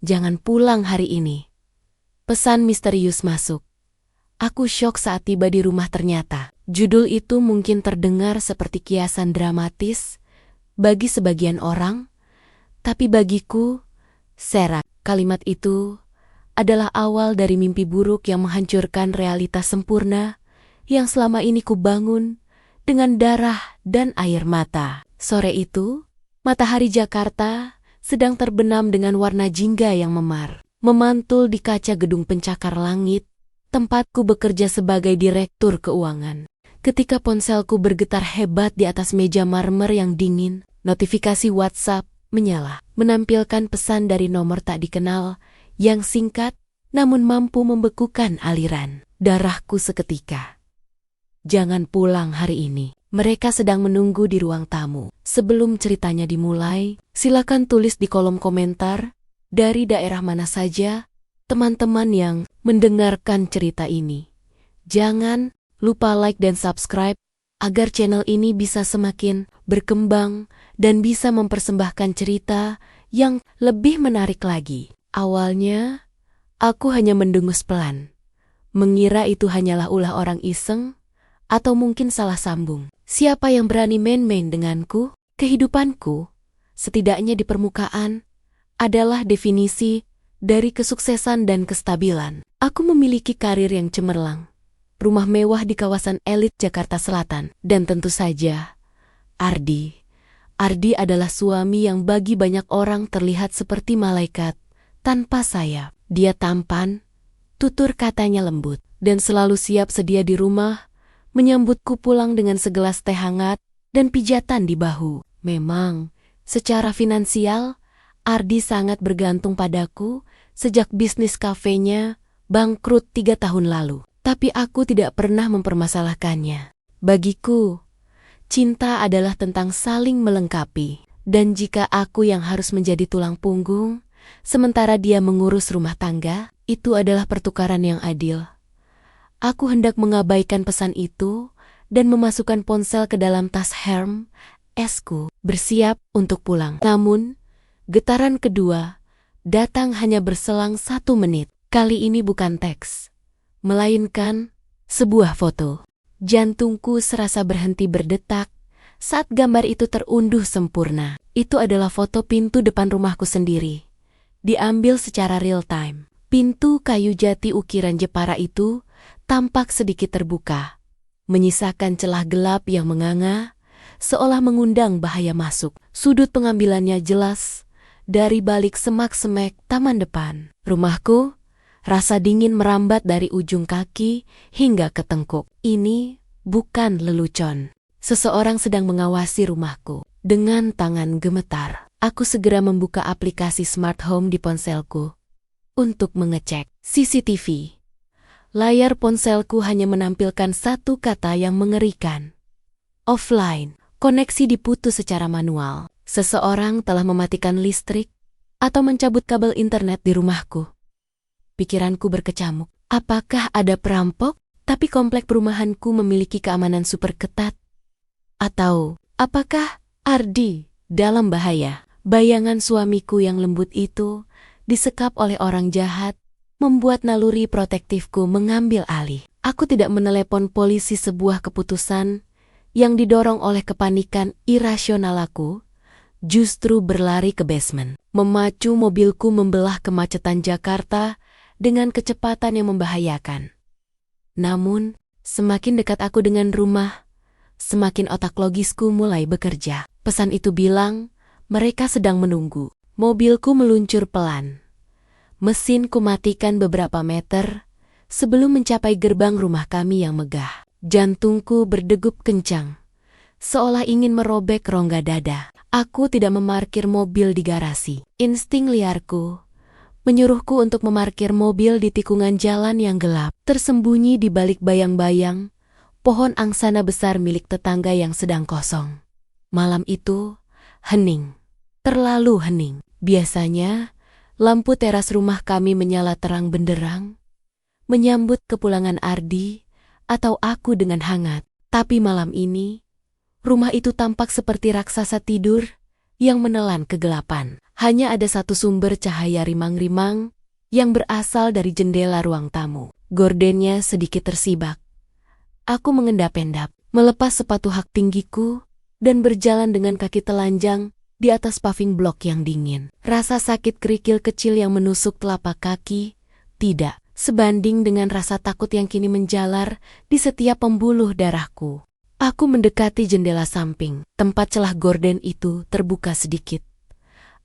Jangan pulang hari ini. Pesan misterius masuk. Aku syok saat tiba di rumah ternyata. Judul itu mungkin terdengar seperti kiasan dramatis bagi sebagian orang, tapi bagiku, Sarah, kalimat itu adalah awal dari mimpi buruk yang menghancurkan realitas sempurna yang selama ini kubangun dengan darah dan air mata. Sore itu, matahari Jakarta sedang terbenam dengan warna jingga yang memar, memantul di kaca gedung pencakar langit, tempatku bekerja sebagai direktur keuangan. Ketika ponselku bergetar hebat di atas meja marmer yang dingin, notifikasi WhatsApp menyala, menampilkan pesan dari nomor tak dikenal yang singkat namun mampu membekukan aliran darahku seketika. Jangan pulang hari ini. Mereka sedang menunggu di ruang tamu. Sebelum ceritanya dimulai, silakan tulis di kolom komentar dari daerah mana saja teman-teman yang mendengarkan cerita ini. Jangan lupa like dan subscribe agar channel ini bisa semakin berkembang dan bisa mempersembahkan cerita yang lebih menarik lagi. Awalnya, aku hanya mendengus pelan, mengira itu hanyalah ulah orang iseng atau mungkin salah sambung. Siapa yang berani main-main denganku? Kehidupanku, setidaknya di permukaan, adalah definisi dari kesuksesan dan kestabilan. Aku memiliki karir yang cemerlang, rumah mewah di kawasan elit Jakarta Selatan, dan tentu saja, Ardi. Ardi adalah suami yang bagi banyak orang terlihat seperti malaikat tanpa sayap. Dia tampan, tutur katanya lembut, dan selalu siap sedia di rumah, menyambutku pulang dengan segelas teh hangat dan pijatan di bahu. Memang, secara finansial, Ardi sangat bergantung padaku sejak bisnis kafenya bangkrut 3 tahun lalu. Tapi aku tidak pernah mempermasalahkannya. Bagiku, cinta adalah tentang saling melengkapi. Dan jika aku yang harus menjadi tulang punggung, sementara dia mengurus rumah tangga, itu adalah pertukaran yang adil. Aku hendak mengabaikan pesan itu dan memasukkan ponsel ke dalam tas Hermes esku, bersiap untuk pulang. Namun, getaran kedua datang hanya berselang 1 menit. Kali ini bukan teks, melainkan sebuah foto. Jantungku serasa berhenti berdetak saat gambar itu terunduh sempurna. Itu adalah foto pintu depan rumahku sendiri, diambil secara real time. Pintu kayu jati ukiran Jepara itu tampak sedikit terbuka, menyisakan celah gelap yang menganga, seolah mengundang bahaya masuk. Sudut pengambilannya jelas, dari balik semak-semek taman depan. Rumahku, rasa dingin merambat dari ujung kaki hingga ke tengkuk. Ini bukan lelucon. Seseorang sedang mengawasi rumahku. Dengan tangan gemetar, aku segera membuka aplikasi smart home di ponselku untuk mengecek CCTV. Layar ponselku hanya menampilkan satu kata yang mengerikan. Offline, koneksi diputus secara manual. Seseorang telah mematikan listrik atau mencabut kabel internet di rumahku. Pikiranku berkecamuk. Apakah ada perampok, tapi komplek perumahanku memiliki keamanan super ketat? Atau, apakah Ardi dalam bahaya? Bayangan suamiku yang lembut itu disekap oleh orang jahat, membuat naluri protektifku mengambil alih. Aku tidak menelepon polisi, sebuah keputusan yang didorong oleh kepanikan irasional aku, justru berlari ke basement. Memacu mobilku membelah kemacetan Jakarta dengan kecepatan yang membahayakan. Namun, semakin dekat aku dengan rumah, semakin otak logisku mulai bekerja. Pesan itu bilang, mereka sedang menunggu. Mobilku meluncur pelan. Mesinku matikan beberapa meter sebelum mencapai gerbang rumah kami yang megah. Jantungku berdegup kencang, seolah ingin merobek rongga dada. Aku tidak memarkir mobil di garasi. Insting liarku menyuruhku untuk memarkir mobil di tikungan jalan yang gelap, tersembunyi di balik bayang-bayang pohon angsana besar milik tetangga yang sedang kosong. Malam itu hening, terlalu hening. Biasanya, lampu teras rumah kami menyala terang benderang, menyambut kepulangan Ardi atau aku dengan hangat. Tapi malam ini, rumah itu tampak seperti raksasa tidur yang menelan kegelapan. Hanya ada satu sumber cahaya rimang-rimang yang berasal dari jendela ruang tamu. Gordennya sedikit tersibak. Aku mengendap-endap, melepas sepatu hak tinggiku, dan berjalan dengan kaki telanjang di atas paving blok yang dingin. Rasa sakit kerikil kecil yang menusuk telapak kaki tidak sebanding dengan rasa takut yang kini menjalar di setiap pembuluh darahku. Aku mendekati jendela samping. Tempat celah gorden itu terbuka sedikit.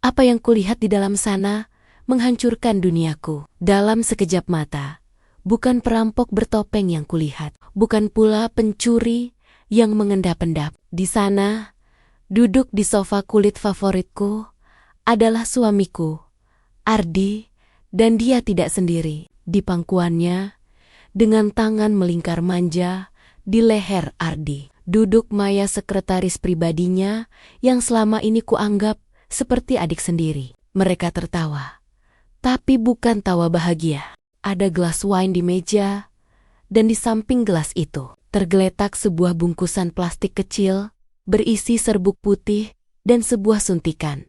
Apa yang kulihat di dalam sana menghancurkan duniaku. Dalam sekejap mata, bukan perampok bertopeng yang kulihat, bukan pula pencuri yang mengendap-endap. Di sana, duduk di sofa kulit favoritku adalah suamiku, Ardi, dan dia tidak sendiri. Di pangkuannya, dengan tangan melingkar manja di leher Ardi, duduk Maya, sekretaris pribadinya yang selama ini kuanggap seperti adik sendiri. Mereka tertawa, tapi bukan tawa bahagia. Ada gelas wine di meja, dan di samping gelas itu tergeletak sebuah bungkusan plastik kecil berisi serbuk putih dan sebuah suntikan.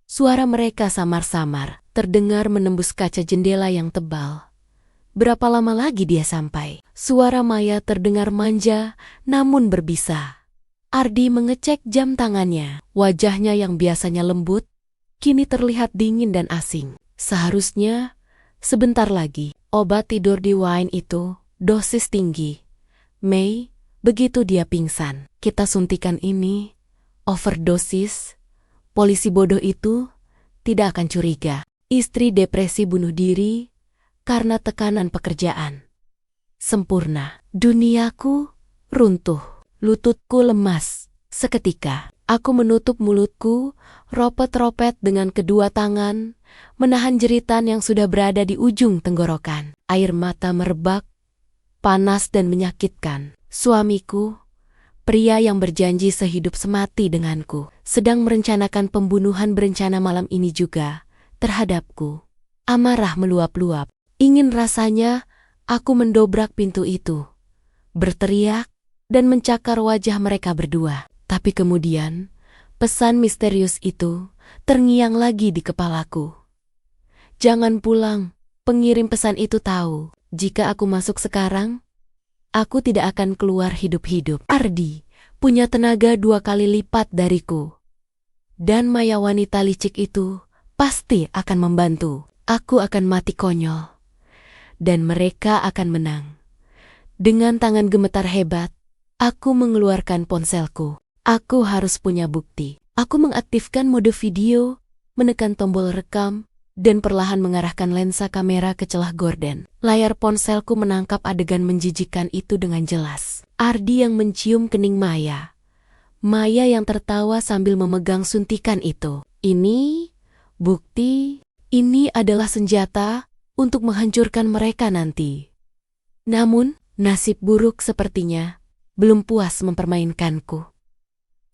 Suara mereka samar-samar terdengar menembus kaca jendela yang tebal. Berapa lama lagi dia sampai? Suara Maya terdengar manja namun berbisa. Ardi mengecek jam tangannya. Wajahnya yang biasanya lembut kini terlihat dingin dan asing. Seharusnya sebentar lagi. Obat tidur di wine itu dosis tinggi. Mei, begitu dia pingsan, kita suntikan ini overdosis. Polisi bodoh itu tidak akan curiga. Istri depresi bunuh diri karena tekanan pekerjaan. Sempurna. Duniaku runtuh. Lututku lemas. Seketika, aku menutup mulutku, ropet-ropet dengan kedua tangan, menahan jeritan yang sudah berada di ujung tenggorokan. Air mata merebak, panas dan menyakitkan. Suamiku, pria yang berjanji sehidup semati denganku, sedang merencanakan pembunuhan berencana malam ini juga terhadapku. Amarah meluap-luap. Ingin rasanya aku mendobrak pintu itu, berteriak, dan mencakar wajah mereka berdua. Tapi kemudian, pesan misterius itu terngiang lagi di kepalaku. Jangan pulang, pengirim pesan itu tahu. Jika aku masuk sekarang, aku tidak akan keluar hidup-hidup. Ardi punya tenaga 2 kali lipat dariku. Dan Maya wanita licik itu pasti akan membantu. Aku akan mati konyol. Dan mereka akan menang. Dengan tangan gemetar hebat, aku mengeluarkan ponselku. Aku harus punya bukti. Aku mengaktifkan mode video, menekan tombol rekam, dan perlahan mengarahkan lensa kamera ke celah gorden. Layar ponselku menangkap adegan menjijikan itu dengan jelas. Ardi yang mencium kening Maya. Maya yang tertawa sambil memegang suntikan itu. Ini bukti, ini adalah senjata untuk menghancurkan mereka nanti. Namun, nasib buruk sepertinya belum puas mempermainkanku.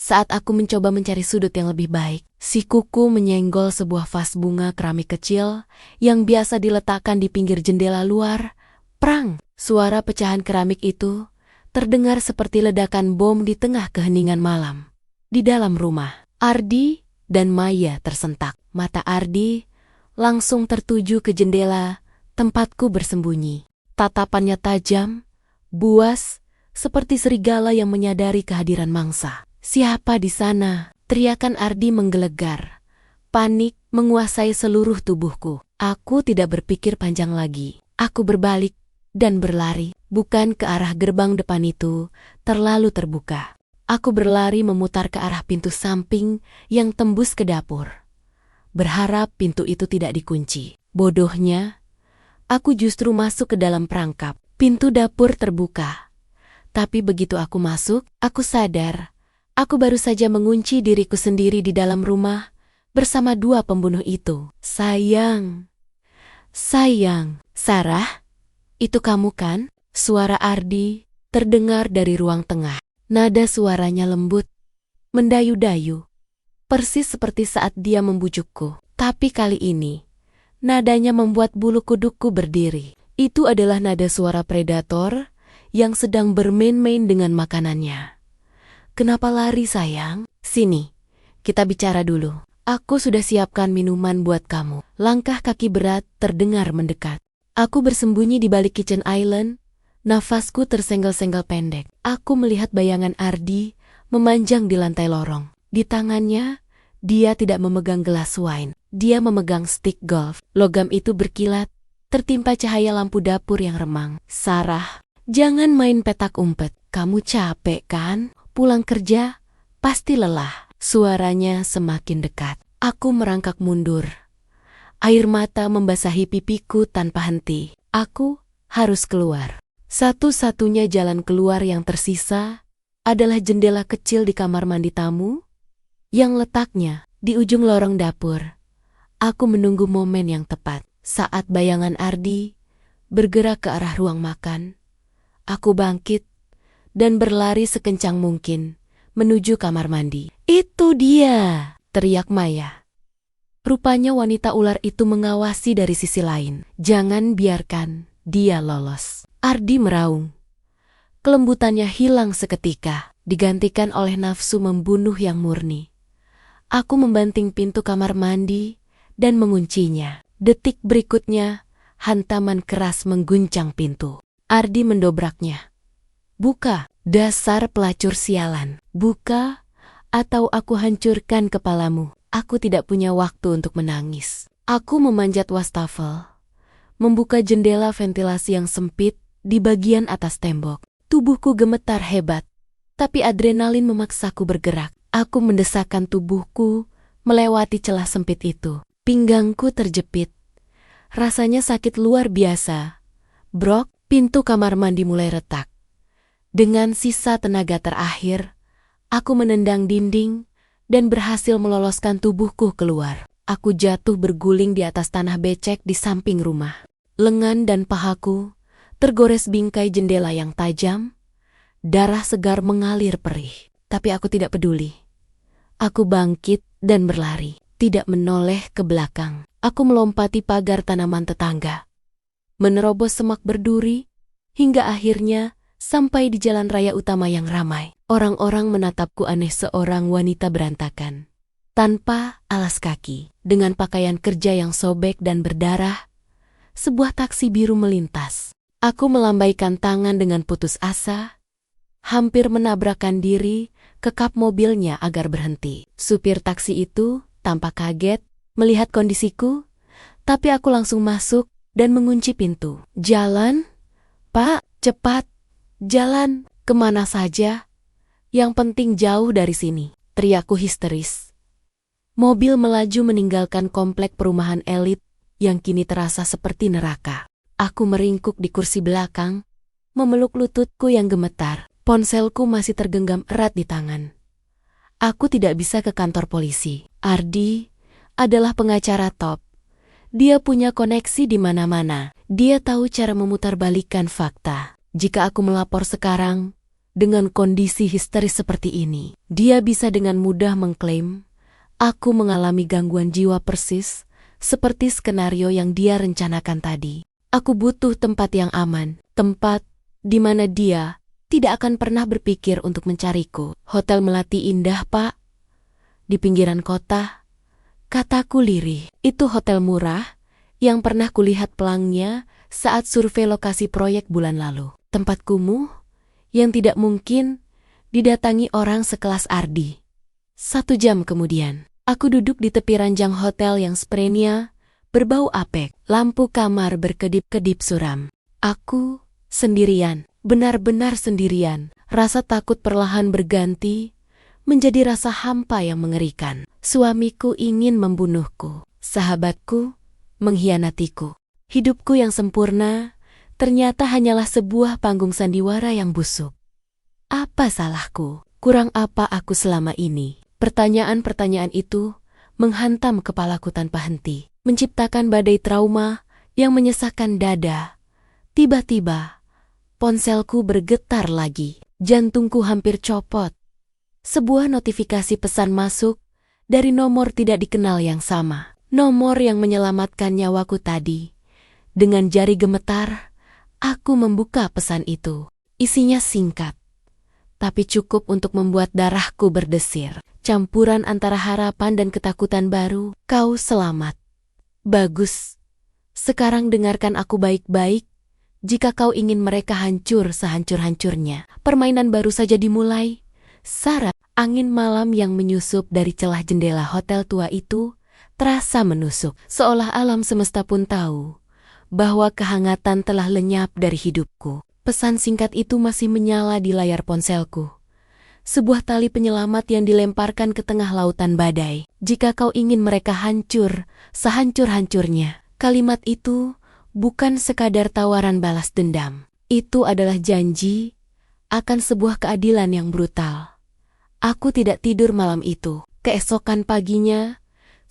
Saat aku mencoba mencari sudut yang lebih baik, si kuku menyenggol sebuah vas bunga keramik kecil yang biasa diletakkan di pinggir jendela luar. Prang! Suara pecahan keramik itu terdengar seperti ledakan bom di tengah keheningan malam. Di dalam rumah, Ardi dan Maya tersentak. Mata Ardi langsung tertuju ke jendela tempatku bersembunyi. Tatapannya tajam, buas, seperti serigala yang menyadari kehadiran mangsa. Siapa di sana? Teriakan Ardi menggelegar. Panik menguasai seluruh tubuhku. Aku tidak berpikir panjang lagi. Aku berbalik dan berlari, bukan ke arah gerbang depan itu, terlalu terbuka. Aku berlari memutar ke arah pintu samping yang tembus ke dapur. Berharap pintu itu tidak dikunci. Bodohnya, aku justru masuk ke dalam perangkap. Pintu dapur terbuka. Tapi begitu aku masuk, aku sadar, aku baru saja mengunci diriku sendiri di dalam rumah bersama 2 pembunuh itu. Sayang, Sarah, itu kamu kan? Suara Ardi terdengar dari ruang tengah. Nada suaranya lembut, mendayu-dayu. Persis seperti saat dia membujukku. Tapi kali ini, nadanya membuat bulu kudukku berdiri. Itu adalah nada suara predator yang sedang bermain-main dengan makanannya. Kenapa lari sayang? Sini, kita bicara dulu. Aku sudah siapkan minuman buat kamu. Langkah kaki berat terdengar mendekat. Aku bersembunyi di balik kitchen island, nafasku tersenggel-senggel pendek. Aku melihat bayangan Ardi memanjang di lantai lorong. Di tangannya, dia tidak memegang gelas wine. Dia memegang stick golf. Logam itu berkilat, tertimpa cahaya lampu dapur yang remang. Sarah, jangan main petak umpet. Kamu capek kan? Pulang kerja, pasti lelah. Suaranya semakin dekat. Aku merangkak mundur. Air mata membasahi pipiku tanpa henti. Aku harus keluar. Satu-satunya jalan keluar yang tersisa adalah jendela kecil di kamar mandi tamu yang letaknya di ujung lorong dapur. Aku menunggu momen yang tepat. Saat bayangan Ardi bergerak ke arah ruang makan, aku bangkit dan berlari sekencang mungkin menuju kamar mandi. Itu dia, teriak Maya. Rupanya wanita ular itu mengawasi dari sisi lain. Jangan biarkan dia lolos. Ardi meraung. Kelembutannya hilang seketika, digantikan oleh nafsu membunuh yang murni. Aku membanting pintu kamar mandi dan menguncinya. Detik berikutnya, hantaman keras mengguncang pintu. Ardi mendobraknya. Buka, dasar pelacur sialan. Buka, atau aku hancurkan kepalamu. Aku tidak punya waktu untuk menangis. Aku memanjat wastafel, membuka jendela ventilasi yang sempit di bagian atas tembok. Tubuhku gemetar hebat, tapi adrenalin memaksaku bergerak. Aku mendesakkan tubuhku melewati celah sempit itu. Pinggangku terjepit. Rasanya sakit luar biasa. Brok, pintu kamar mandi mulai retak. Dengan sisa tenaga terakhir, aku menendang dinding dan berhasil meloloskan tubuhku keluar. Aku jatuh berguling di atas tanah becek di samping rumah. Lengan dan pahaku tergores bingkai jendela yang tajam. Darah segar mengalir perih. Tapi aku tidak peduli. Aku bangkit dan berlari. Tidak menoleh ke belakang. Aku melompati pagar tanaman tetangga, menerobos semak berduri, hingga akhirnya sampai di jalan raya utama yang ramai. Orang-orang menatapku aneh, seorang wanita berantakan, tanpa alas kaki, dengan pakaian kerja yang sobek dan berdarah. Sebuah taksi biru melintas. Aku melambaikan tangan dengan putus asa, hampir menabrakkan diri ke kap mobilnya agar berhenti. Supir taksi itu tampak kaget melihat kondisiku, tapi aku langsung masuk dan mengunci pintu. Jalan, Pak, cepat, jalan, kemana saja? Yang penting jauh dari sini, teriakku histeris. Mobil melaju meninggalkan komplek perumahan elit yang kini terasa seperti neraka. Aku meringkuk di kursi belakang, memeluk lututku yang gemetar. Ponselku masih tergenggam erat di tangan. Aku tidak bisa ke kantor polisi. Ardi adalah pengacara top. Dia punya koneksi di mana-mana. Dia tahu cara memutarbalikkan fakta. Jika aku melapor sekarang, dengan kondisi histeris seperti ini, dia bisa dengan mudah mengklaim aku mengalami gangguan jiwa persis seperti skenario yang dia rencanakan tadi. Aku butuh tempat yang aman, tempat di mana dia tidak akan pernah berpikir untuk mencariku. Hotel Melati Indah, Pak. Di pinggiran kota, kataku lirih. Itu hotel murah yang pernah kulihat pelangnya saat survei lokasi proyek bulan lalu. Tempat kumuh yang tidak mungkin didatangi orang sekelas Ardi. 1 jam kemudian, aku duduk di tepi ranjang hotel yang spraynya berbau apek. Lampu kamar berkedip-kedip suram. Aku sendirian. Benar-benar sendirian. Rasa takut perlahan berganti menjadi rasa hampa yang mengerikan. Suamiku ingin membunuhku. Sahabatku mengkhianatiku. Hidupku yang sempurna ternyata hanyalah sebuah panggung sandiwara yang busuk. Apa salahku? Kurang apa aku selama ini? Pertanyaan-pertanyaan itu menghantam kepalaku tanpa henti, menciptakan badai trauma yang menyesakkan dada. Tiba-tiba ponselku bergetar lagi. Jantungku hampir copot. Sebuah notifikasi pesan masuk dari nomor tidak dikenal yang sama. Nomor yang menyelamatkan nyawaku tadi. Dengan jari gemetar, aku membuka pesan itu. Isinya singkat, tapi cukup untuk membuat darahku berdesir. campuran antara harapan dan ketakutan baru. Kau selamat. Bagus. Sekarang dengarkan aku baik-baik. Jika kau ingin mereka hancur sehancur-hancurnya. Permainan baru saja dimulai. Sarah, angin malam yang menyusup dari celah jendela hotel tua itu terasa menusuk. Seolah alam semesta pun tahu bahwa kehangatan telah lenyap dari hidupku. Pesan singkat itu masih menyala di layar ponselku. Sebuah tali penyelamat yang dilemparkan ke tengah lautan badai. Jika kau ingin mereka hancur sehancur-hancurnya. Kalimat itu bukan sekadar tawaran balas dendam. Itu adalah janji akan sebuah keadilan yang brutal. Aku tidak tidur malam itu. Keesokan paginya,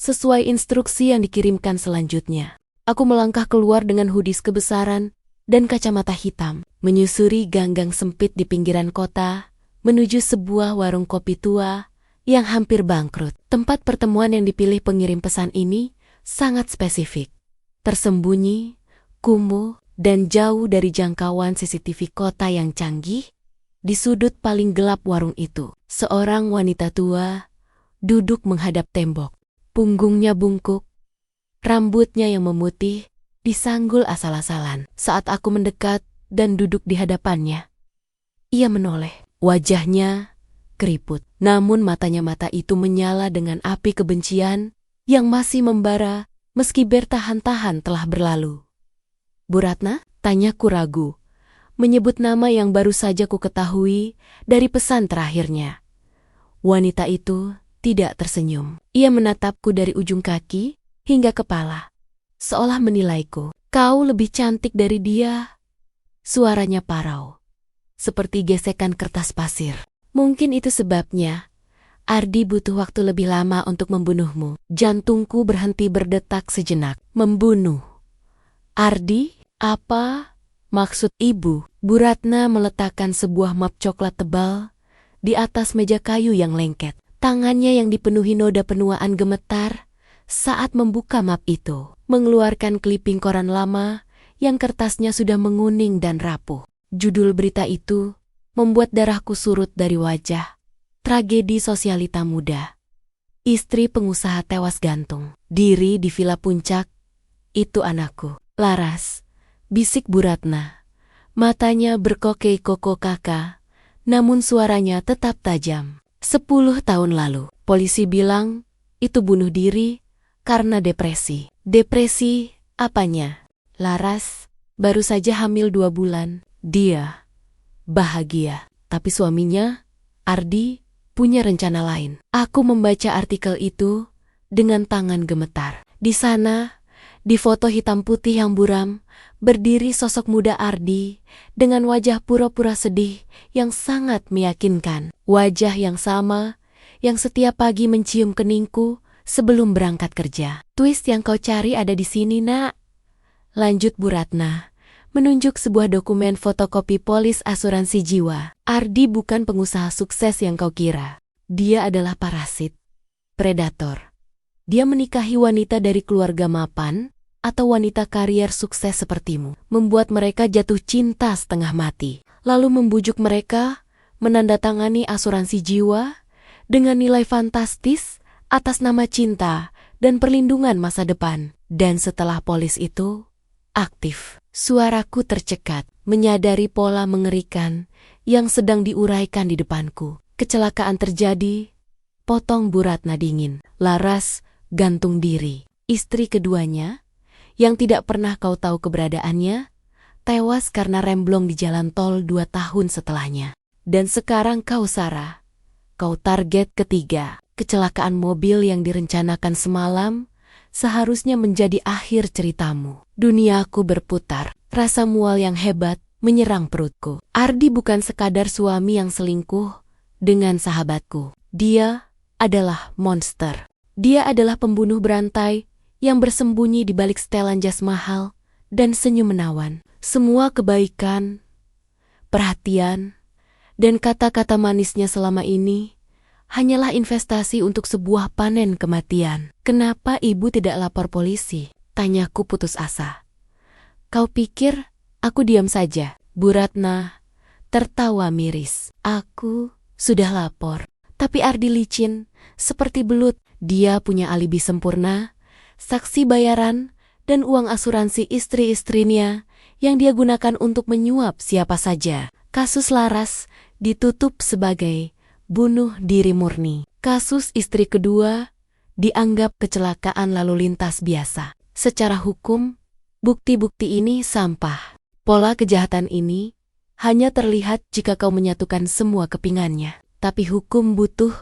sesuai instruksi yang dikirimkan selanjutnya, aku melangkah keluar dengan hoodies kebesaran dan kacamata hitam, menyusuri gang-gang sempit di pinggiran kota, menuju sebuah warung kopi tua yang hampir bangkrut. Tempat pertemuan yang dipilih pengirim pesan ini sangat spesifik. Tersembunyi, kumuh, dan jauh dari jangkauan CCTV kota yang canggih. Di sudut paling gelap warung itu, seorang wanita tua duduk menghadap tembok. Punggungnya bungkuk, rambutnya yang memutih disanggul asal-asalan. Saat aku mendekat dan duduk di hadapannya, ia menoleh. Wajahnya keriput, namun mata itu menyala dengan api kebencian yang masih membara meski bertahan-tahan telah berlalu. Bu Ratna? Tanyaku ragu, menyebut nama yang baru saja ku ketahui dari pesan terakhirnya. Wanita itu tidak tersenyum. Ia menatapku dari ujung kaki hingga kepala, seolah menilaiku. Kau lebih cantik dari dia. Suaranya parau, seperti gesekan kertas pasir. Mungkin itu sebabnya Ardi butuh waktu lebih lama untuk membunuhmu. Jantungku berhenti berdetak sejenak. Membunuh Ardi? Apa maksud ibu? Bu Ratna meletakkan sebuah map coklat tebal di atas meja kayu yang lengket. Tangannya yang dipenuhi noda penuaan gemetar saat membuka map itu, mengeluarkan kliping koran lama yang kertasnya sudah menguning dan rapuh. Judul berita itu membuat darahku surut dari wajah. Tragedi sosialita muda. Istri pengusaha tewas gantung diri di Villa Puncak. Itu anakku. Laras, bisik Bu Ratna. Matanya berkokei-kokok, namun suaranya tetap tajam. 10 tahun lalu, polisi bilang itu bunuh diri karena depresi. Depresi apanya? Laras baru saja hamil 2 bulan. Dia bahagia, tapi suaminya, Ardi, punya rencana lain. Aku membaca artikel itu dengan tangan gemetar. Di sana, di foto hitam putih yang buram, berdiri sosok muda Ardi dengan wajah pura-pura sedih yang sangat meyakinkan. Wajah yang sama yang setiap pagi mencium keningku sebelum berangkat kerja. Twist yang kau cari ada di sini, Nak. Lanjut Bu Ratna, menunjuk sebuah dokumen fotokopi polis asuransi jiwa. Ardi bukan pengusaha sukses yang kau kira. Dia adalah parasit, predator. Dia menikahi wanita dari keluarga mapan atau wanita karier sukses sepertimu, membuat mereka jatuh cinta setengah mati, lalu membujuk mereka menandatangani asuransi jiwa dengan nilai fantastis atas nama cinta dan perlindungan masa depan. Dan setelah polis itu aktif, suaraku tercekat, menyadari pola mengerikan yang sedang diuraikan di depanku. Kecelakaan terjadi, potong Bu Ratna dingin. Laras gantung diri. Istri keduanya, yang tidak pernah kau tahu keberadaannya, tewas karena remblong di jalan tol 2 tahun setelahnya. Dan sekarang kau, Sarah, kau target ketiga. Kecelakaan mobil yang direncanakan semalam seharusnya menjadi akhir ceritamu. Duniaku berputar, rasa mual yang hebat menyerang perutku. Ardi bukan sekadar suami yang selingkuh dengan sahabatku. Dia adalah monster. Dia adalah pembunuh berantai yang bersembunyi di balik setelan jas mahal dan senyum menawan. Semua kebaikan, perhatian, dan kata-kata manisnya selama ini hanyalah investasi untuk sebuah panen kematian. Kenapa ibu tidak lapor polisi? Tanyaku putus asa. Kau pikir aku diam saja? Bu Ratna tertawa miris. Aku sudah lapor, Tapi Ardi licin, seperti belut. Dia punya alibi sempurna, saksi bayaran, dan uang asuransi istri-istrinya yang dia gunakan untuk menyuap siapa saja. Kasus Laras ditutup sebagai bunuh diri murni. Kasus istri kedua dianggap kecelakaan lalu lintas biasa. Secara hukum, bukti-bukti ini sampah. Pola kejahatan ini hanya terlihat jika kau menyatukan semua kepingannya. Tapi hukum butuh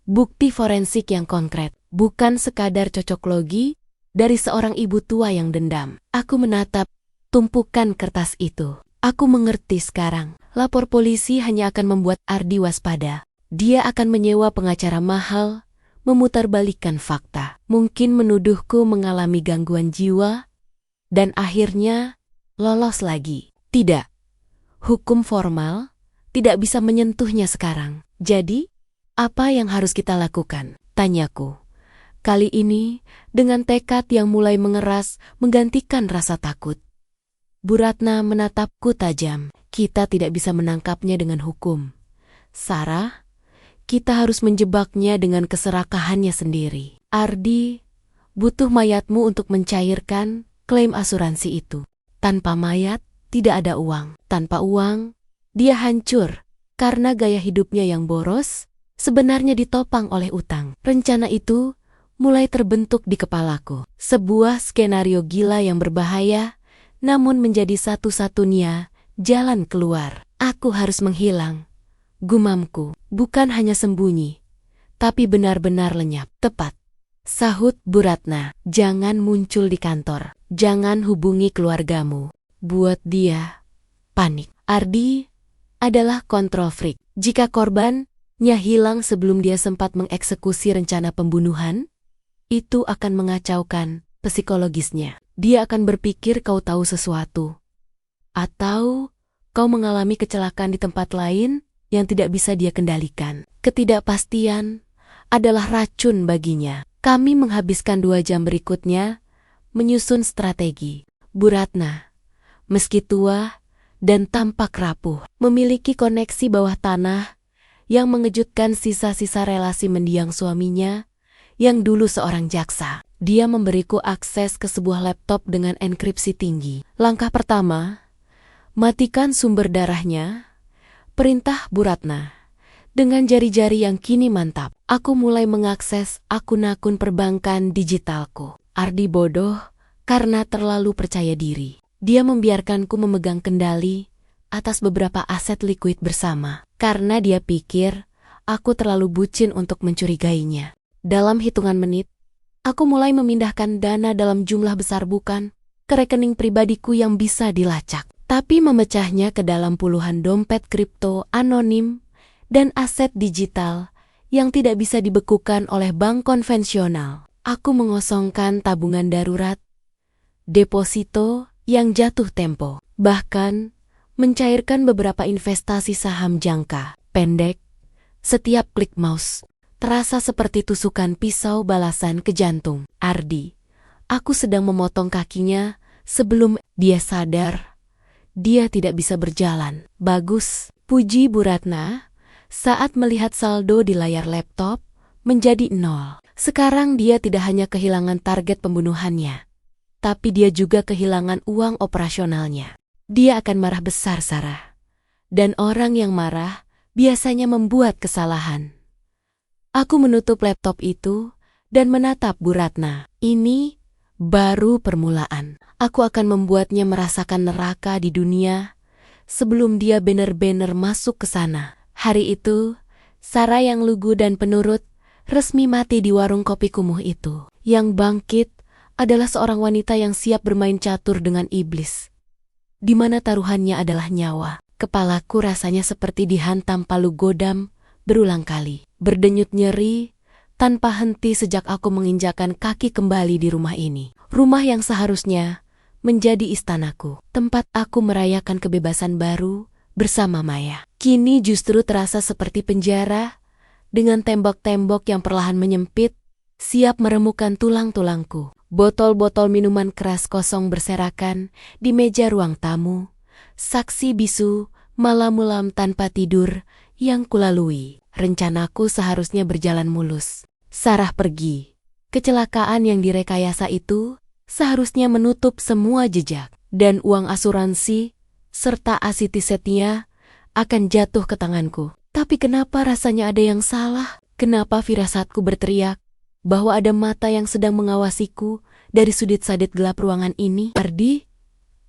bukti forensik yang konkret, bukan sekadar cocok logi dari seorang ibu tua yang dendam. Aku menatap tumpukan kertas itu. Aku mengerti sekarang. Lapor polisi hanya akan membuat Ardi waspada. Dia akan menyewa pengacara mahal, memutarbalikkan fakta. Mungkin menuduhku mengalami gangguan jiwa, dan akhirnya lolos lagi. Tidak. Hukum formal tidak bisa menyentuhnya sekarang. Jadi, apa yang harus kita lakukan? Tanyaku. Kali ini, dengan tekad yang mulai mengeras menggantikan rasa takut. Bu Ratna menatapku tajam. Kita tidak bisa menangkapnya dengan hukum. Sarah, kita harus menjebaknya dengan keserakahannya sendiri. Ardi butuh mayatmu untuk mencairkan klaim asuransi itu. Tanpa mayat, tidak ada uang. Tanpa uang, dia hancur. Karena gaya hidupnya yang boros, sebenarnya ditopang oleh utang. Rencana itu mulai terbentuk di kepalaku. Sebuah skenario gila yang berbahaya, namun menjadi satu-satunya jalan keluar. Aku harus menghilang. Gumamku, bukan hanya sembunyi, tapi benar-benar lenyap. Tepat. Sahut Bu Ratna, jangan muncul di kantor. Jangan hubungi keluargamu. Buat dia panik. Ardi adalah kontrol freak. Jika korbannya hilang sebelum dia sempat mengeksekusi rencana pembunuhan, itu akan mengacaukan psikologisnya. Dia akan berpikir kau tahu sesuatu. Atau kau mengalami kecelakaan di tempat lain yang tidak bisa dia kendalikan. Ketidakpastian adalah racun baginya. Kami menghabiskan 2 jam berikutnya menyusun strategi. Bu Ratna, meski tua dan tampak rapuh, memiliki koneksi bawah tanah yang mengejutkan sisa-sisa relasi mendiang suaminya yang dulu seorang jaksa. Dia memberiku akses ke sebuah laptop dengan enkripsi tinggi. Langkah pertama, matikan sumber darahnya. Perintah Bu Ratna. Dengan jari-jari yang kini mantap, aku mulai mengakses akun-akun perbankan digitalku. Ardi bodoh karena terlalu percaya diri. Dia membiarkanku memegang kendali atas beberapa aset likuid bersama, karena dia pikir aku terlalu bucin untuk mencurigainya. Dalam hitungan menit, aku mulai memindahkan dana dalam jumlah besar bukan ke rekening pribadiku yang bisa dilacak, tapi memecahnya ke dalam puluhan dompet kripto anonim dan aset digital yang tidak bisa dibekukan oleh bank konvensional. Aku mengosongkan tabungan darurat, deposito yang jatuh tempo, bahkan mencairkan beberapa investasi saham jangka pendek. Setiap klik mouse terasa seperti tusukan pisau balasan ke jantung. Ardi, aku sedang memotong kakinya sebelum dia sadar. Dia tidak bisa berjalan. Bagus, puji Bu Ratna saat melihat saldo di layar laptop menjadi 0. Sekarang dia tidak hanya kehilangan target pembunuhannya, tapi dia juga kehilangan uang operasionalnya. Dia akan marah besar, Sarah. Dan orang yang marah biasanya membuat kesalahan. Aku menutup laptop itu dan menatap Bu Ratna. Ini baru permulaan. Aku akan membuatnya merasakan neraka di dunia sebelum dia benar-benar masuk ke sana. Hari itu, Sarah yang lugu dan penurut resmi mati di warung kopi kumuh itu. Yang bangkit adalah seorang wanita yang siap bermain catur dengan iblis, di mana taruhannya adalah nyawa. Kepalaku rasanya seperti dihantam palu godam berulang kali. Berdenyut nyeri tanpa henti sejak aku menginjakan kaki kembali di rumah ini. Rumah yang seharusnya menjadi istanaku, tempat aku merayakan kebebasan baru bersama Maya. Kini justru terasa seperti penjara, dengan tembok-tembok yang perlahan menyempit, siap meremukan tulang-tulangku. Botol-botol minuman keras kosong berserakan di meja ruang tamu. Saksi bisu malam-malam tanpa tidur yang kulalui. Rencanaku seharusnya berjalan mulus. Sarah pergi. Kecelakaan yang direkayasa itu seharusnya menutup semua jejak. Dan uang asuransi serta asitisetnya akan jatuh ke tanganku. Tapi kenapa rasanya ada yang salah? Kenapa firasatku berteriak bahwa ada mata yang sedang mengawasiku dari sudut-sudut gelap ruangan ini? Ardi,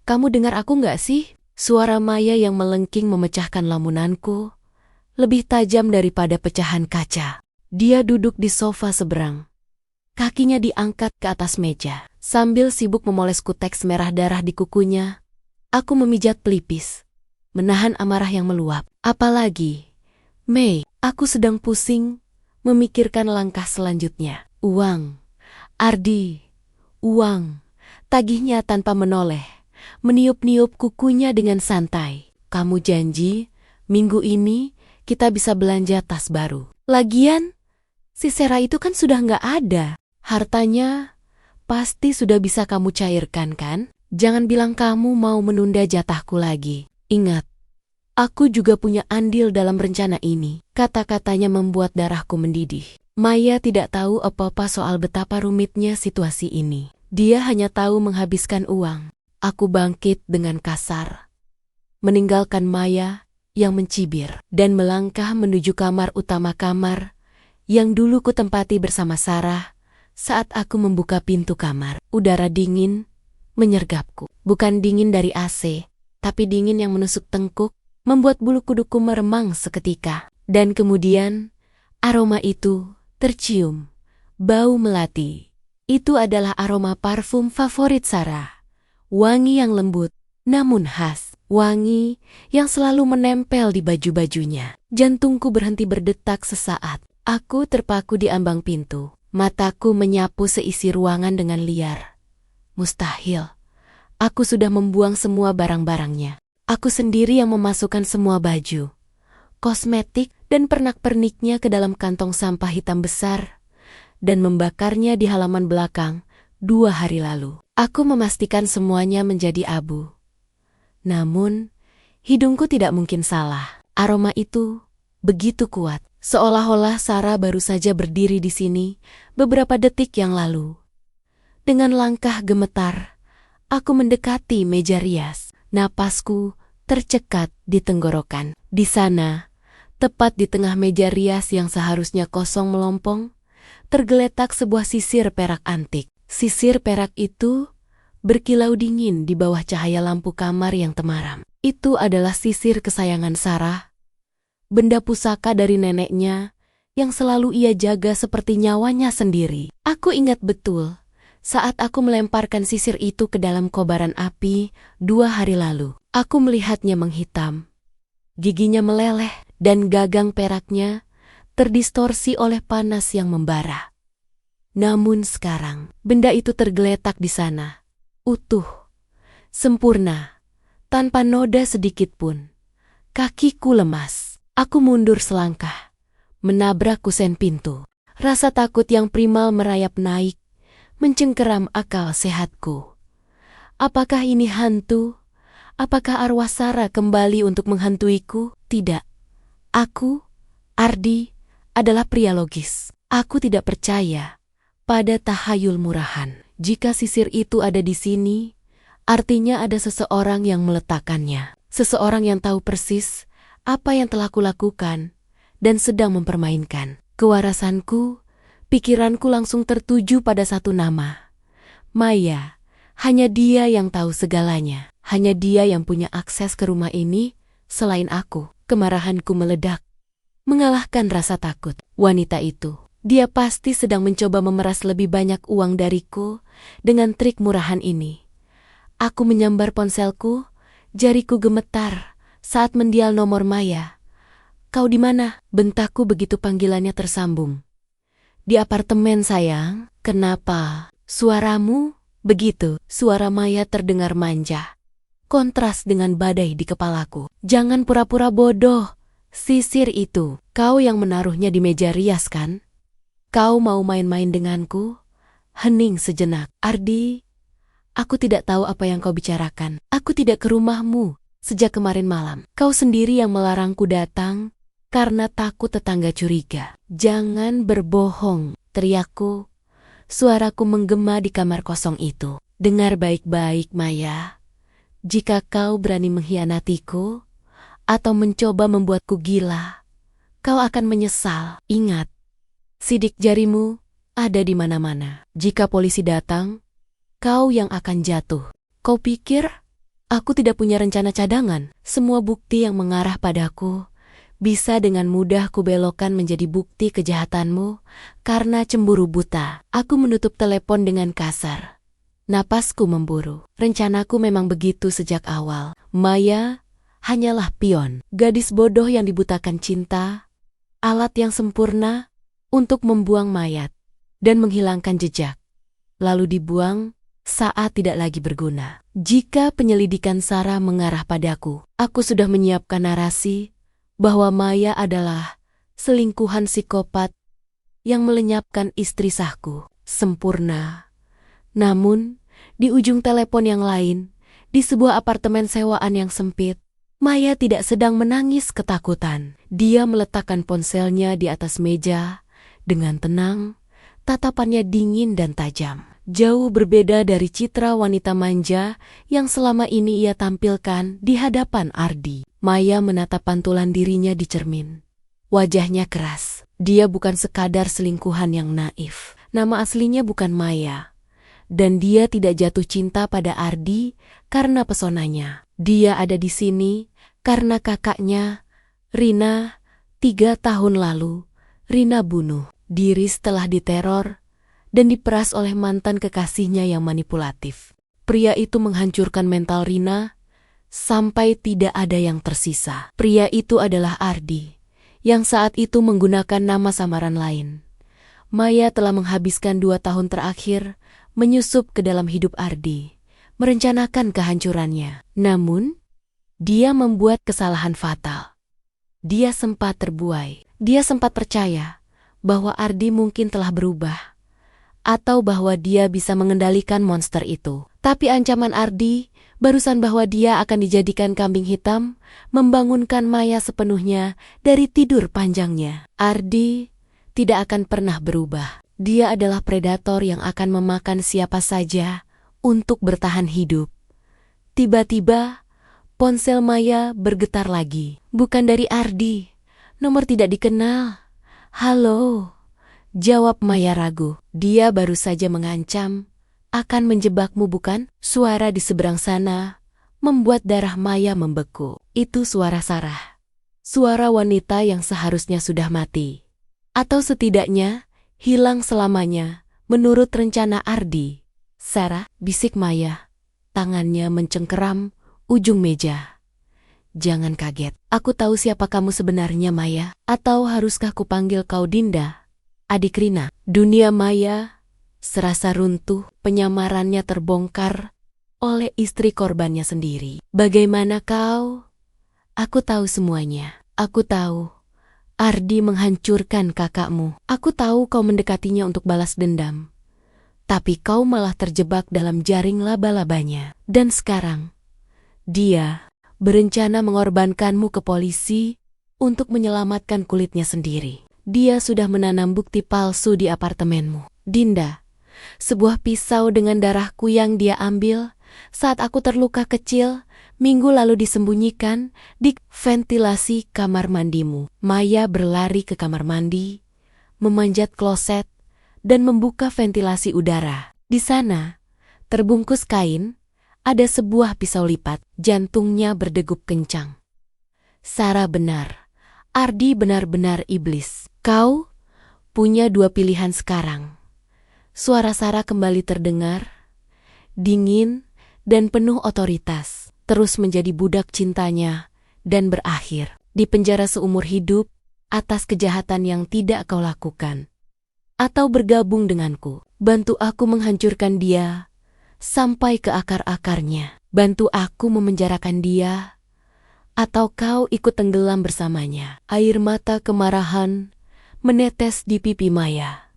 kamu dengar aku nggak sih? Suara Maya yang melengking memecahkan lamunanku, lebih tajam daripada pecahan kaca. Dia duduk di sofa seberang. Kakinya diangkat ke atas meja. Sambil sibuk memoles kuteks merah darah di kukunya, aku memijat pelipis, menahan amarah yang meluap. Apalagi, Mei, aku sedang pusing memikirkan langkah selanjutnya. Uang, Ardi, uang, tagihnya tanpa menoleh, meniup-niup kukunya dengan santai. Kamu janji, minggu ini kita bisa belanja tas baru. Lagian, si Sera itu kan sudah nggak ada. Hartanya pasti sudah bisa kamu cairkan kan? Jangan bilang kamu mau menunda jatahku lagi. Ingat, aku juga punya andil dalam rencana ini. Kata-katanya membuat darahku mendidih. Maya tidak tahu apa-apa soal betapa rumitnya situasi ini. Dia hanya tahu menghabiskan uang. Aku bangkit dengan kasar, meninggalkan Maya yang mencibir, dan melangkah menuju kamar utama kamar yang dulu kutempati bersama Sarah. Saat aku membuka pintu kamar, udara dingin menyergapku. Bukan dingin dari AC, tapi dingin yang menusuk tengkuk, membuat bulu kuduku meremang seketika. Dan kemudian, aroma itu tercium. Bau melati. Itu adalah aroma parfum favorit Sarah. Wangi yang lembut, namun khas. Wangi yang selalu menempel di baju-bajunya. Jantungku berhenti berdetak sesaat. Aku terpaku di ambang pintu. Mataku menyapu seisi ruangan dengan liar. Mustahil. Aku sudah membuang semua barang-barangnya. Aku sendiri yang memasukkan semua baju, kosmetik, dan pernak-perniknya ke dalam kantong sampah hitam besar dan membakarnya di halaman belakang 2 hari lalu. Aku memastikan semuanya menjadi abu. Namun, hidungku tidak mungkin salah. Aroma itu begitu kuat, seolah-olah Sarah baru saja berdiri di sini beberapa detik yang lalu. Dengan langkah gemetar, aku mendekati meja rias. Napasku tercekat di tenggorokan. Di sana, tepat di tengah meja rias yang seharusnya kosong melompong, tergeletak sebuah sisir perak antik. Sisir perak itu berkilau dingin di bawah cahaya lampu kamar yang temaram. Itu adalah sisir kesayangan Sarah, benda pusaka dari neneknya yang selalu ia jaga seperti nyawanya sendiri. Aku ingat betul saat aku melemparkan sisir itu ke dalam kobaran api 2 hari lalu. Aku melihatnya menghitam, giginya meleleh, dan gagang peraknya terdistorsi oleh panas yang membara. Namun sekarang, benda itu tergeletak di sana, utuh, sempurna, tanpa noda sedikit pun. Kakiku lemas. Aku mundur selangkah, menabrak kusen pintu. Rasa takut yang primal merayap naik, mencengkeram akal sehatku. Apakah ini hantu? Apakah arwah Sarah kembali untuk menghantuiku? Tidak. Aku, Ardi, adalah pria logis. Aku tidak percaya pada tahayul murahan. Jika sisir itu ada di sini, artinya ada seseorang yang meletakkannya. Seseorang yang tahu persis apa yang telah kulakukan dan sedang mempermainkan. Kewarasanku, pikiranku langsung tertuju pada satu nama. Maya. Hanya dia yang tahu segalanya. Hanya dia yang punya akses ke rumah ini selain aku. Kemarahanku meledak, mengalahkan rasa takut. Wanita itu, dia pasti sedang mencoba memeras lebih banyak uang dariku dengan trik murahan ini. Aku menyambar ponselku, jariku gemetar saat mendial nomor Maya. "Kau di mana?" bentakku begitu panggilannya tersambung. "Di apartemen, sayang." "Kenapa? Suaramu begitu?" Suara Maya terdengar manja, kontras dengan badai di kepalaku. "Jangan pura-pura bodoh. Sisir itu, kau yang menaruhnya di meja rias kan? Kau mau main-main denganku?" Hening sejenak. "Ardi, aku tidak tahu apa yang kau bicarakan. Aku tidak ke rumahmu sejak kemarin malam. Kau sendiri yang melarangku datang karena takut tetangga curiga. "Jangan berbohong," teriakku. Suaraku menggema di kamar kosong itu. "Dengar baik-baik, Maya. Jika kau berani mengkhianatiku atau mencoba membuatku gila, kau akan menyesal. Ingat, sidik jarimu ada di mana-mana. Jika polisi datang, kau yang akan jatuh." "Kau pikir aku tidak punya rencana cadangan?" "Semua bukti yang mengarah padaku bisa dengan mudah kubelokkan menjadi bukti kejahatanmu karena cemburu buta." Aku menutup telepon dengan kasar. Napasku memburu. Rencanaku memang begitu sejak awal. Maya hanyalah pion, gadis bodoh yang dibutakan cinta, alat yang sempurna untuk membuang mayat dan menghilangkan jejak, lalu dibuang saat tidak lagi berguna. Jika penyelidikan Sarah mengarah padaku, aku sudah menyiapkan narasi bahwa Maya adalah selingkuhan psikopat yang melenyapkan istri sahku. Sempurna. Namun, di ujung telepon yang lain, di sebuah apartemen sewaan yang sempit, Maya tidak sedang menangis ketakutan. Dia meletakkan ponselnya di atas meja dengan tenang, tatapannya dingin dan tajam. Jauh berbeda dari citra wanita manja yang selama ini ia tampilkan di hadapan Ardi. Maya menatap pantulan dirinya di cermin. Wajahnya keras. Dia bukan sekadar selingkuhan yang naif. Nama aslinya bukan Maya. Dan dia tidak jatuh cinta pada Ardi karena pesonanya. Dia ada di sini karena kakaknya, Rina, 3 tahun lalu, Rina bunuh diri setelah diteror dan diperas oleh mantan kekasihnya yang manipulatif. Pria itu menghancurkan mental Rina sampai tidak ada yang tersisa. Pria itu adalah Ardi, yang saat itu menggunakan nama samaran lain. Maya telah menghabiskan 2 tahun terakhir menyusup ke dalam hidup Ardi, merencanakan kehancurannya. Namun, dia membuat kesalahan fatal. Dia sempat terbuai. Dia sempat percaya bahwa Ardi mungkin telah berubah, atau bahwa dia bisa mengendalikan monster itu. Tapi ancaman Ardi, barusan bahwa dia akan dijadikan kambing hitam, membangunkan Maya sepenuhnya dari tidur panjangnya. Ardi tidak akan pernah berubah. Dia adalah predator yang akan memakan siapa saja untuk bertahan hidup. Tiba-tiba, ponsel Maya bergetar lagi. Bukan dari Ardi. Nomor tidak dikenal. "Halo," jawab Maya ragu. "Dia baru saja mengancam akan menjebakmu, bukan?" Suara di seberang sana membuat darah Maya membeku. Itu suara Sarah. Suara wanita yang seharusnya sudah mati. Atau setidaknya hilang selamanya menurut rencana Ardi. "Sarah," bisik Maya. Tangannya mencengkeram ujung meja. "Jangan kaget. Aku tahu siapa kamu sebenarnya, Maya. Atau haruskah kupanggil kau Dinda, adik Rina?" Dunia Maya serasa runtuh, penyamarannya terbongkar oleh istri korbannya sendiri. "Bagaimana kau?" "Aku tahu semuanya. Aku tahu Ardi menghancurkan kakakmu. Aku tahu kau mendekatinya untuk balas dendam. Tapi kau malah terjebak dalam jaring laba-labanya. Dan sekarang, dia berencana mengorbankanmu ke polisi untuk menyelamatkan kulitnya sendiri. Dia sudah menanam bukti palsu di apartemenmu. Dinda, sebuah pisau dengan darahku yang dia ambil saat aku terluka kecil minggu lalu disembunyikan di ventilasi kamar mandimu. Maya berlari ke kamar mandi, memanjat kloset, dan membuka ventilasi udara. Di sana, terbungkus kain, ada sebuah pisau lipat. Jantungnya berdegup kencang. Sarah benar. Ardi benar-benar iblis. "Kau punya 2 pilihan sekarang." Suara Sarah kembali terdengar, dingin dan penuh otoritas. Terus menjadi budak cintanya dan berakhir di penjara seumur hidup atas kejahatan yang tidak kau lakukan. Atau bergabung denganku, bantu aku menghancurkan dia sampai ke akar-akarnya. Bantu aku memenjarakan dia, atau kau ikut tenggelam bersamanya. Air mata kemarahan menetes di pipi Maya.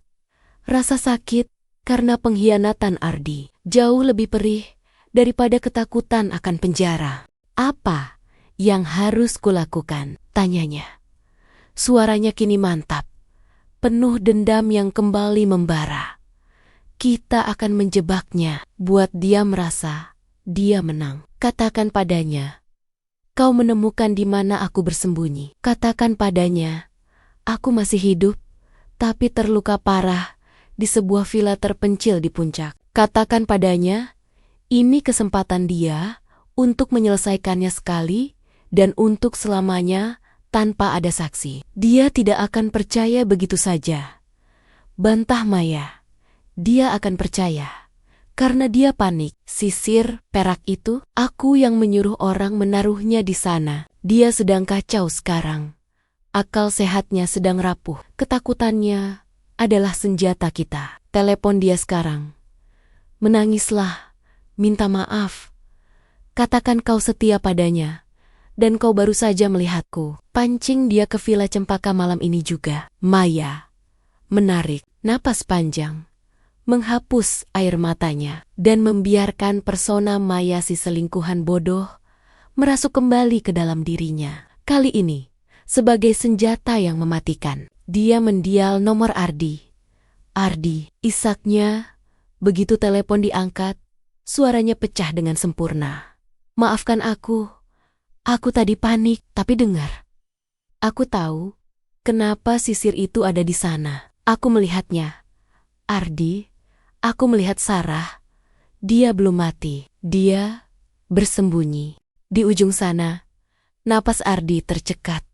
Rasa sakit karena pengkhianatan Ardi jauh lebih perih daripada ketakutan akan penjara. "Apa yang harus kulakukan?" tanyanya. Suaranya kini mantap, penuh dendam yang kembali membara. Kita akan menjebaknya, buat dia merasa dia menang. Katakan padanya, kau menemukan di mana aku bersembunyi. Katakan padanya, aku masih hidup, tapi terluka parah di sebuah villa terpencil di puncak. Katakan padanya, ini kesempatan dia untuk menyelesaikannya sekali dan untuk selamanya tanpa ada saksi. Dia tidak akan percaya begitu saja. Bantah Maya, dia akan percaya. Karena dia panik. Sisir perak itu, aku yang menyuruh orang menaruhnya di sana. Dia sedang kacau sekarang. Akal sehatnya sedang rapuh. Ketakutannya adalah senjata kita. Telepon dia sekarang. Menangislah, minta maaf. Katakan kau setia padanya. Dan kau baru saja melihatku. Pancing dia ke villa Cempaka malam ini juga. Maya menarik napas panjang, menghapus air matanya, dan membiarkan persona Maya si selingkuhan bodoh merasuk kembali ke dalam dirinya. Kali ini, sebagai senjata yang mematikan, dia mendial nomor Ardi. Ardi, isaknya. Begitu telepon diangkat, suaranya pecah dengan sempurna. Maafkan aku tadi panik, tapi dengar. Aku tahu kenapa sisir itu ada di sana. Aku melihatnya. Ardi, aku melihat Sarah. Dia belum mati. Dia bersembunyi. Di ujung sana, napas Ardi tercekat.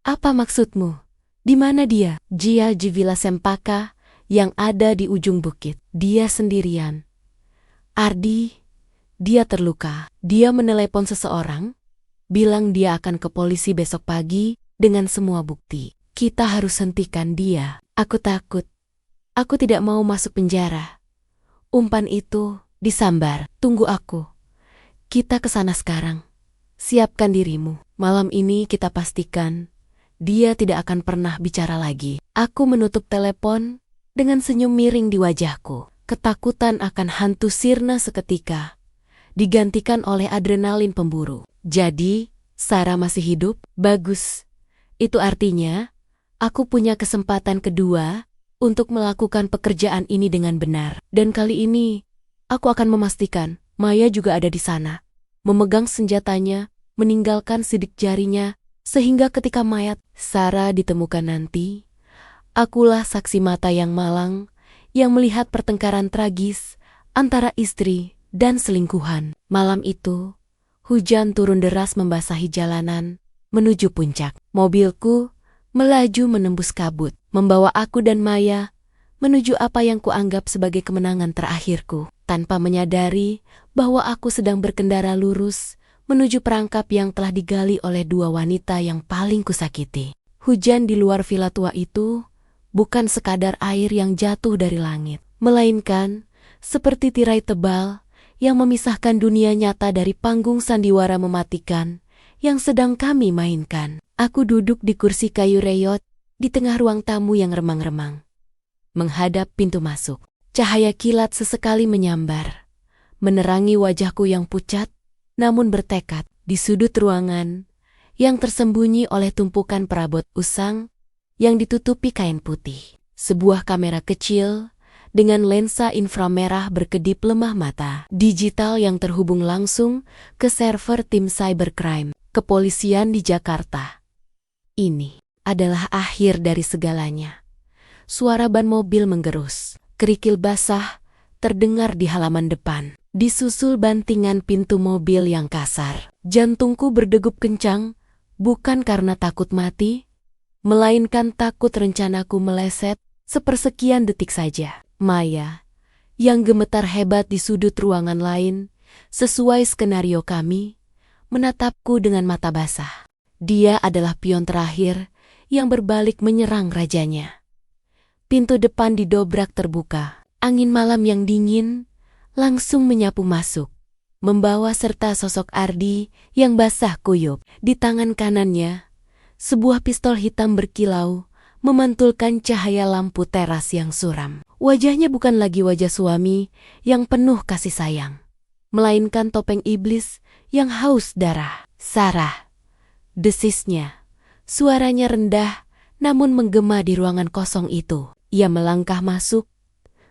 Apa maksudmu? Di mana dia? Dia di Villa Cempaka yang ada di ujung bukit. Dia sendirian. Ardi, dia terluka. Dia menelepon seseorang, bilang dia akan ke polisi besok pagi dengan semua bukti. Kita harus hentikan dia. Aku takut. Aku tidak mau masuk penjara. Umpan itu disambar. Tunggu aku. Kita ke sana sekarang. Siapkan dirimu. Malam ini kita pastikan dia tidak akan pernah bicara lagi. Aku menutup telepon dengan senyum miring di wajahku. Ketakutan akan hantu sirna seketika digantikan oleh adrenalin pemburu. Jadi, Sarah masih hidup? Bagus. Itu artinya, aku punya kesempatan kedua untuk melakukan pekerjaan ini dengan benar. Dan kali ini, aku akan memastikan Maya juga ada di sana. Memegang senjatanya, meninggalkan sidik jarinya, sehingga ketika mayat Sarah ditemukan nanti, akulah saksi mata yang malang yang melihat pertengkaran tragis antara istri dan selingkuhan. Malam itu, hujan turun deras membasahi jalanan menuju puncak. Mobilku melaju menembus kabut, membawa aku dan Maya menuju apa yang kuanggap sebagai kemenangan terakhirku, tanpa menyadari bahwa aku sedang berkendara lurus menuju perangkap yang telah digali oleh dua wanita yang paling kusakiti. Hujan di luar villa tua itu bukan sekadar air yang jatuh dari langit, melainkan seperti tirai tebal yang memisahkan dunia nyata dari panggung sandiwara mematikan yang sedang kami mainkan. Aku duduk di kursi kayu reyot di tengah ruang tamu yang remang-remang, menghadap pintu masuk. Cahaya kilat sesekali menyambar, menerangi wajahku yang pucat, namun bertekad. Di sudut ruangan yang tersembunyi oleh tumpukan perabot usang yang ditutupi kain putih, sebuah kamera kecil dengan lensa inframerah berkedip lemah mata digital yang terhubung langsung ke server tim cybercrime kepolisian di Jakarta. Ini adalah akhir dari segalanya. Suara ban mobil menggerus, kerikil basah terdengar di halaman depan, disusul bantingan pintu mobil yang kasar. Jantungku berdegup kencang, bukan karena takut mati, melainkan takut rencanaku meleset sepersekian detik saja. Maya, yang gemetar hebat di sudut ruangan lain, sesuai skenario kami, menatapku dengan mata basah. Dia adalah pion terakhir yang berbalik menyerang rajanya. Pintu depan didobrak terbuka. Angin malam yang dingin langsung menyapu masuk, membawa serta sosok Ardi yang basah kuyup. Di tangan kanannya, sebuah pistol hitam berkilau memantulkan cahaya lampu teras yang suram. Wajahnya bukan lagi wajah suami yang penuh kasih sayang, melainkan topeng iblis yang haus darah. Sarah, desisnya. Suaranya rendah namun menggema di ruangan kosong itu. Ia melangkah masuk,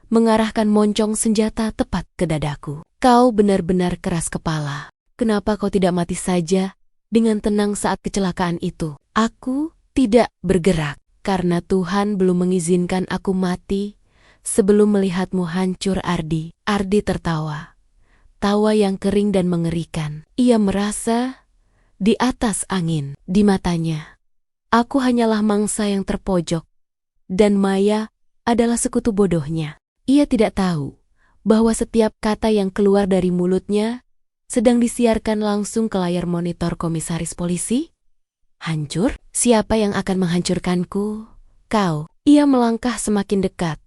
mengarahkan moncong senjata tepat ke dadaku. Kau benar-benar keras kepala. Kenapa kau tidak mati saja dengan tenang saat kecelakaan itu? Aku tidak bergerak karena Tuhan belum mengizinkan aku mati sebelum melihatmu hancur, Ardi. Ardi tertawa. Tawa yang kering dan mengerikan. Ia merasa di atas angin. Di matanya, aku hanyalah mangsa yang terpojok, dan Maya adalah sekutu bodohnya. Ia tidak tahu bahwa setiap kata yang keluar dari mulutnya sedang disiarkan langsung ke layar monitor komisaris polisi. Hancur? Siapa yang akan menghancurkanku? Kau. Ia melangkah semakin dekat.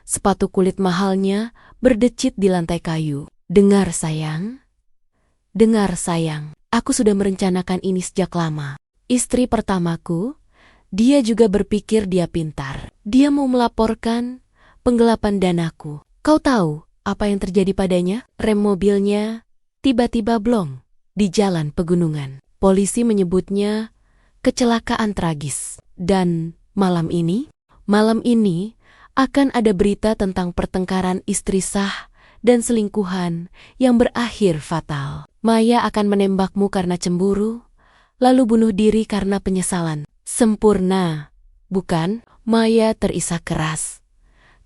Sepatu kulit mahalnya berdecit di lantai kayu. Dengar sayang. Dengar sayang. Aku sudah merencanakan ini sejak lama. Istri pertamaku, dia juga berpikir dia pintar. Dia mau melaporkan penggelapan danaku. Kau tahu apa yang terjadi padanya? Rem mobilnya tiba-tiba blong di jalan pegunungan. Polisi menyebutnya kecelakaan tragis. Dan malam ini akan ada berita tentang pertengkaran istri sah dan selingkuhan yang berakhir fatal. Maya akan menembakmu karena cemburu, lalu bunuh diri karena penyesalan. Sempurna, bukan? Maya terisak keras.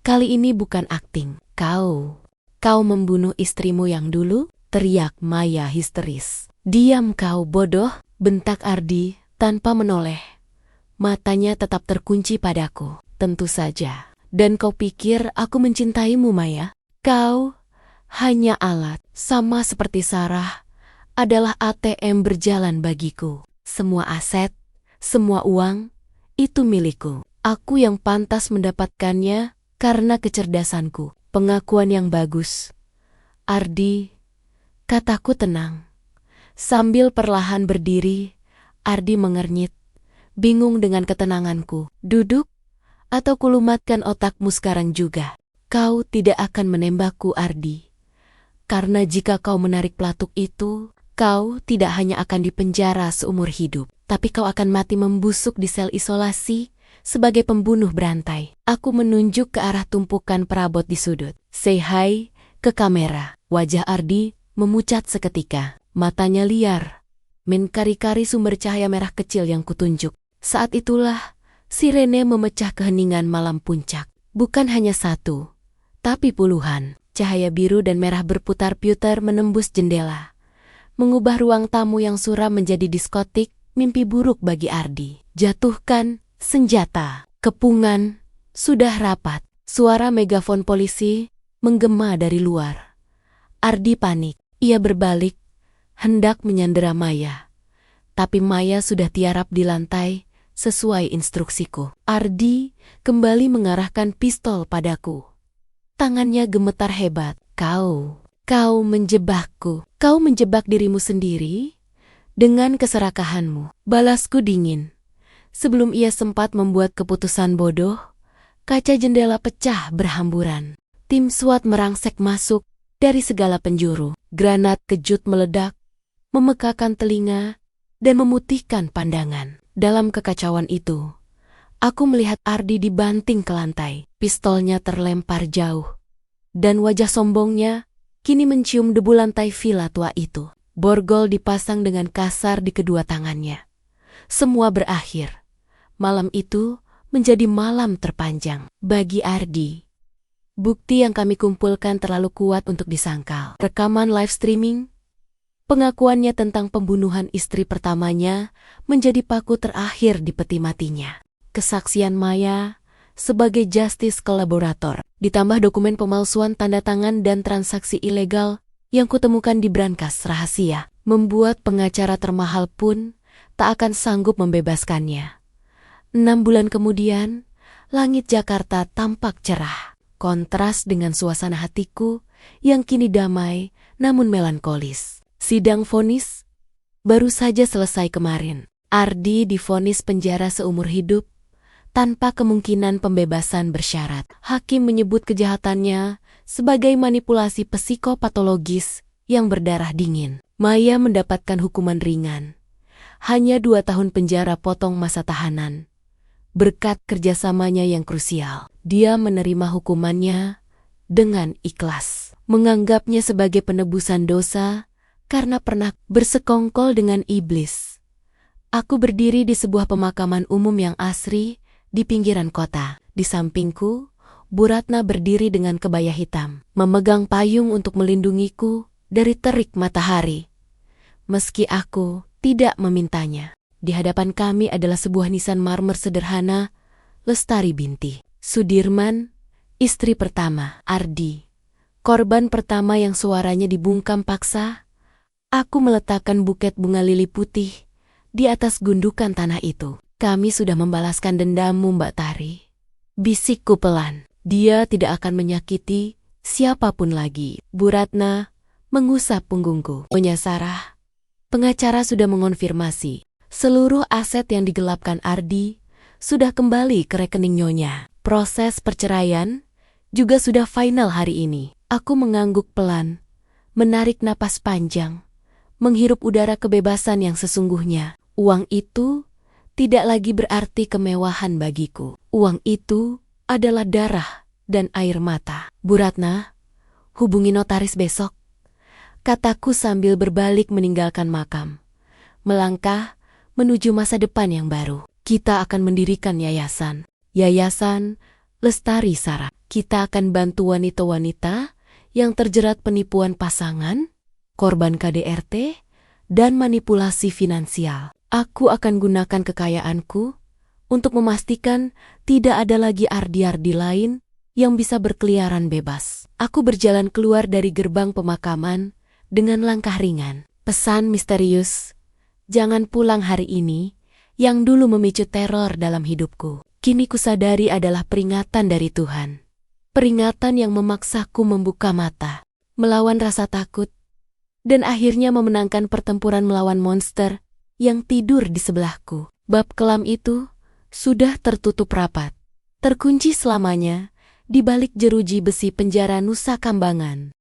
Kali ini bukan akting. Kau membunuh istrimu yang dulu? Teriak Maya histeris. Diam kau bodoh, bentak Ardi tanpa menoleh. Matanya tetap terkunci padaku. Tentu saja. Dan kau pikir aku mencintaimu, Maya? Kau hanya alat, sama seperti Sarah adalah ATM berjalan bagiku. Semua aset, semua uang, itu milikku. Aku yang pantas mendapatkannya karena kecerdasanku. Pengakuan yang bagus. Ardi, kataku tenang. Sambil perlahan berdiri, Ardi mengernyit, bingung dengan ketenanganku. Duduk, atau kulumatkan otakmu sekarang juga. Kau tidak akan menembakku, Ardi. Karena jika kau menarik pelatuk itu, kau tidak hanya akan dipenjara seumur hidup, tapi kau akan mati membusuk di sel isolasi sebagai pembunuh berantai. Aku menunjuk ke arah tumpukan perabot di sudut. Say hi ke kamera. Wajah Ardi memucat seketika. Matanya liar, menkari-kari sumber cahaya merah kecil yang kutunjuk. Saat itulah sirene memecah keheningan malam puncak. Bukan hanya satu, tapi puluhan. Cahaya biru dan merah berputar-putar menembus jendela, mengubah ruang tamu yang suram menjadi diskotik mimpi buruk bagi Ardi. Jatuhkan senjata. Kepungan sudah rapat. Suara megafon polisi menggema dari luar. Ardi panik. Ia berbalik, hendak menyandera Maya. Tapi Maya sudah tiarap di lantai sesuai instruksiku. Ardi kembali mengarahkan pistol padaku. Tangannya gemetar hebat. Kau menjebakku. Kau menjebak dirimu sendiri dengan keserakahanmu. Balasku dingin. Sebelum ia sempat membuat keputusan bodoh, kaca jendela pecah berhamburan. Tim SWAT merangsek masuk dari segala penjuru. Granat kejut meledak, memekakan telinga, dan memutihkan pandangan. Dalam kekacauan itu, aku melihat Ardi dibanting ke lantai. Pistolnya terlempar jauh, dan wajah sombongnya kini mencium debu lantai villa tua itu. Borgol dipasang dengan kasar di kedua tangannya. Semua berakhir. Malam itu menjadi malam terpanjang bagi Ardi. Bukti yang kami kumpulkan terlalu kuat untuk disangkal. Rekaman live streaming, pengakuannya tentang pembunuhan istri pertamanya menjadi paku terakhir di peti matinya. Kesaksian Maya sebagai justice kolaborator, ditambah dokumen pemalsuan tanda tangan dan transaksi ilegal yang kutemukan di brankas rahasia, membuat pengacara termahal pun tak akan sanggup membebaskannya. 6 bulan kemudian, langit Jakarta tampak cerah, kontras dengan suasana hatiku yang kini damai namun melankolis. Sidang vonis baru saja selesai kemarin. Ardi divonis penjara seumur hidup tanpa kemungkinan pembebasan bersyarat. Hakim menyebut kejahatannya sebagai manipulasi psikopatologis yang berdarah dingin. Maya mendapatkan hukuman ringan. Hanya 2 tahun penjara potong masa tahanan. Berkat kerjasamanya yang krusial, dia menerima hukumannya dengan ikhlas, menganggapnya sebagai penebusan dosa karena pernah bersekongkol dengan iblis. Aku berdiri di sebuah pemakaman umum yang asri di pinggiran kota. Di sampingku, Bu Ratna berdiri dengan kebaya hitam, memegang payung untuk melindungiku dari terik matahari. Meski aku tidak memintanya. Di hadapan kami adalah sebuah nisan marmer sederhana, Lestari binti Sudirman, istri pertama, Ardi, korban pertama yang suaranya dibungkam paksa. Aku meletakkan buket bunga lili putih di atas gundukan tanah itu. Kami sudah membalaskan dendammu, Mbak Tari. Bisikku pelan. Dia tidak akan menyakiti siapapun lagi. Bu Ratna mengusap punggungku. Nyonya Sarah, pengacara sudah mengonfirmasi. Seluruh aset yang digelapkan Ardi sudah kembali ke rekening Nyonya. Proses perceraian juga sudah final hari ini. Aku mengangguk pelan, menarik napas panjang, menghirup udara kebebasan yang sesungguhnya. Uang itu tidak lagi berarti kemewahan bagiku. Uang itu adalah darah dan air mata. Bu Ratna, hubungi notaris besok, kataku sambil berbalik meninggalkan makam. Melangkah menuju masa depan yang baru. Kita akan mendirikan yayasan. Yayasan Lestari Sarah. Kita akan bantu wanita-wanita yang terjerat penipuan pasangan, korban KDRT, dan manipulasi finansial. Aku akan gunakan kekayaanku untuk memastikan tidak ada lagi Ardi-Ardi lain yang bisa berkeliaran bebas. Aku berjalan keluar dari gerbang pemakaman dengan langkah ringan. Pesan misterius, jangan pulang hari ini, yang dulu memicu teror dalam hidupku. Kini kusadari adalah peringatan dari Tuhan. Peringatan yang memaksaku membuka mata, melawan rasa takut, dan akhirnya memenangkan pertempuran melawan monster yang tidur di sebelahku. Bab kelam itu sudah tertutup rapat, terkunci selamanya di balik jeruji besi penjara Nusa Kambangan.